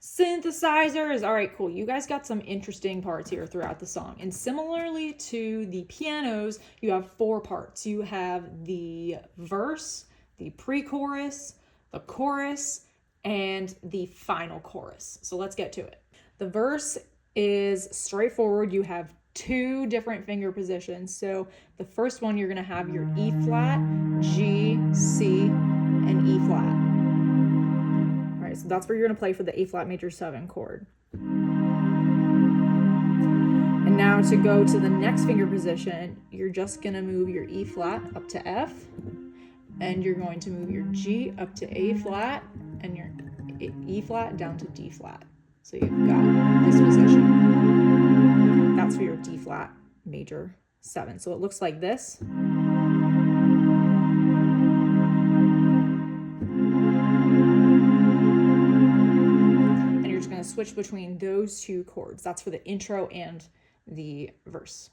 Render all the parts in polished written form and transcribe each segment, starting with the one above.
Synthesizers. All right, cool. You guys got some interesting parts here throughout the song. And similarly to the pianos, you have 4 parts. You have the verse, the pre-chorus, the chorus, and the final chorus. So let's get to it. The verse is straightforward. You have 2 different finger positions. So the first one, you're going to have your E flat, G, C, and E flat. All right, so that's where you're going to play for the A flat major 7 chord. And now to go to the next finger position, you're just going to move your E flat up to F, and you're going to move your G up to A flat, and your E flat down to D flat. So you've got this position. That's for your D flat major 7. So it looks like this. And you're just going to switch between those 2 chords. That's for the intro and the verse.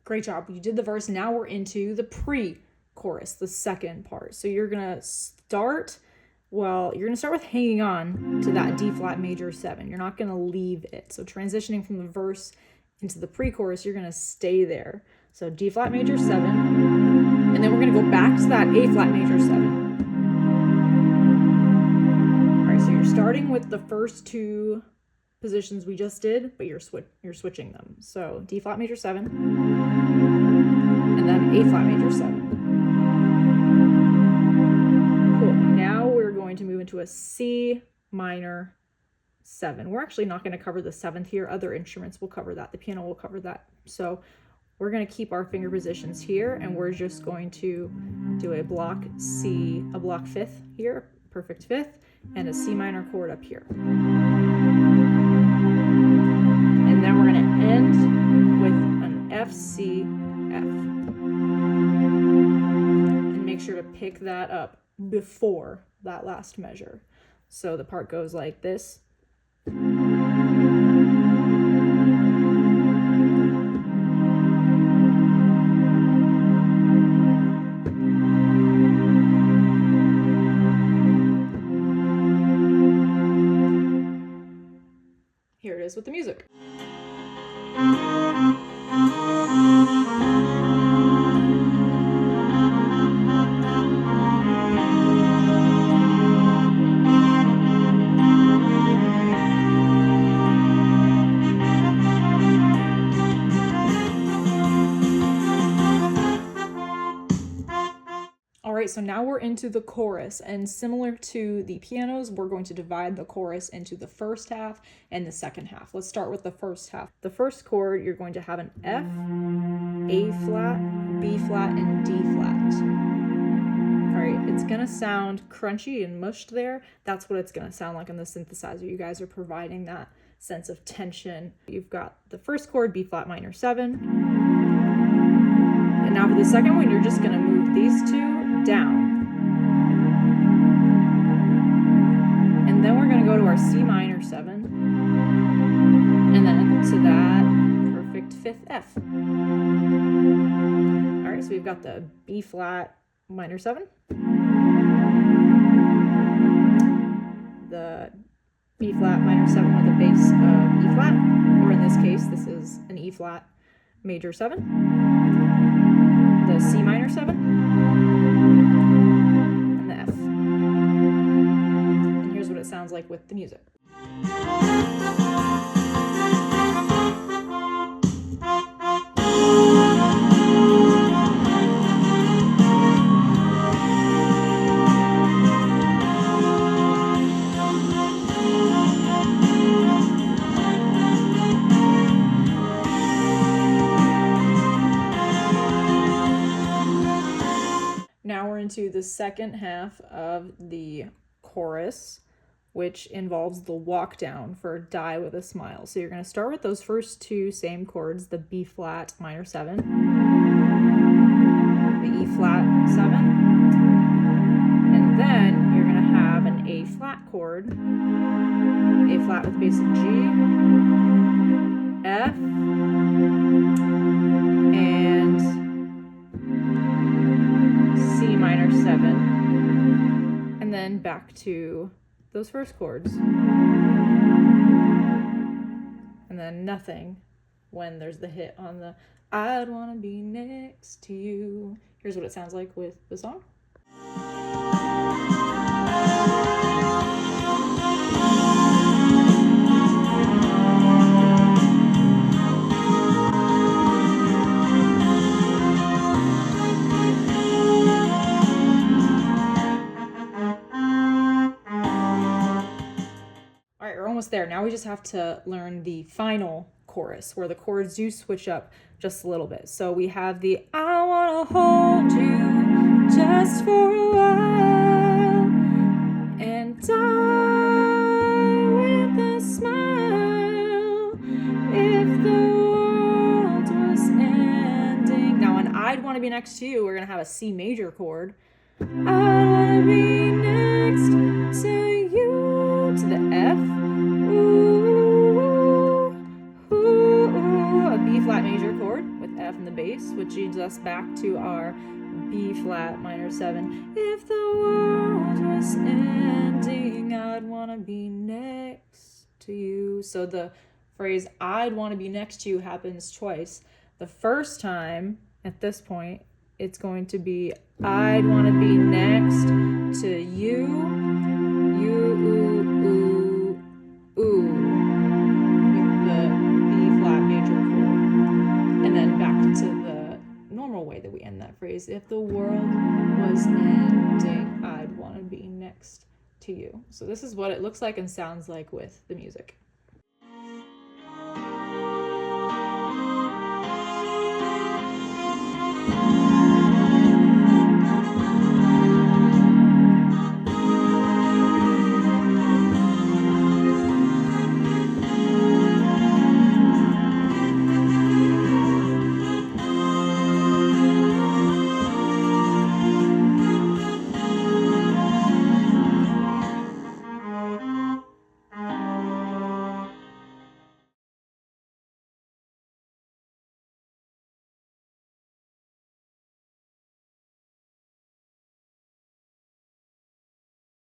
Great job. You did the verse. Now we're into the pre-chorus, the second part. So you're going to start with hanging on to that D flat major 7. You're not going to leave it. So transitioning from the verse into the pre-chorus, you're going to stay there. So D flat major 7, and then we're going to go back to that A flat major 7. All right, so you're starting with the first 2 positions we just did, but you're switching them. So D flat major 7, and then A flat major 7. Cool. Now we're going to move into a C minor 7. We're actually not going to cover the 7th here. Other instruments will cover that. The piano will cover that. So we're going to keep our finger positions here, and we're just going to do a block 5th here, perfect 5th, and a C minor chord up here. And then we're going to end with an F, C, F. And make sure to pick that up before that last measure. So the part goes like this. Here it is with the music. So now we're into the chorus, and similar to the pianos, we're going to divide the chorus into the first half and the second half. Let's start with the first half. The first chord, you're going to have an F, A flat, B flat, and D flat. All right, it's gonna sound crunchy and mushed there. That's what it's gonna sound like on the synthesizer. You guys are providing that sense of tension. You've got the first chord, B flat minor 7. And now for the second one, you're just gonna move these 2 down. And then we're going to go to our C minor 7, and then to that perfect 5th F. All right, so we've got the B flat minor 7, the B flat minor 7 with a bass of E flat, or in this case, this is an E flat major 7, the C minor 7, it sounds like with the music. Now we're into the second half of the chorus, which involves the walk down for Die with a Smile. So you're going to start with those first two same chords, the B flat minor 7, the E flat 7, and then you're going to have an A flat chord, A flat with bass of G, F, and C minor 7, and then back to those first chords, and then nothing when there's the hit on the I'd wanna be next to you. Here's what it sounds like with the song. All right, we're almost there. Now we just have to learn the final chorus where the chords do switch up just a little bit. So we have the I wanna hold you just for a while and die with a smile if the world was ending. Now on I'd wanna be next to you, we're gonna have a C major chord. I wanna be next to you, to the F, ooh, ooh, a B flat major chord with F in the bass, which leads us back to our B flat minor 7. If the world was ending, I'd wanna be next to you. So the phrase I'd wanna be next to you happens twice. The first time at this point, it's going to be I'd want to be next to you, ooh, ooh, ooh, with the B flat major chord. And then back to the normal way that we end that phrase. If the world was ending, I'd want to be next to you. So this is what it looks like and sounds like with the music.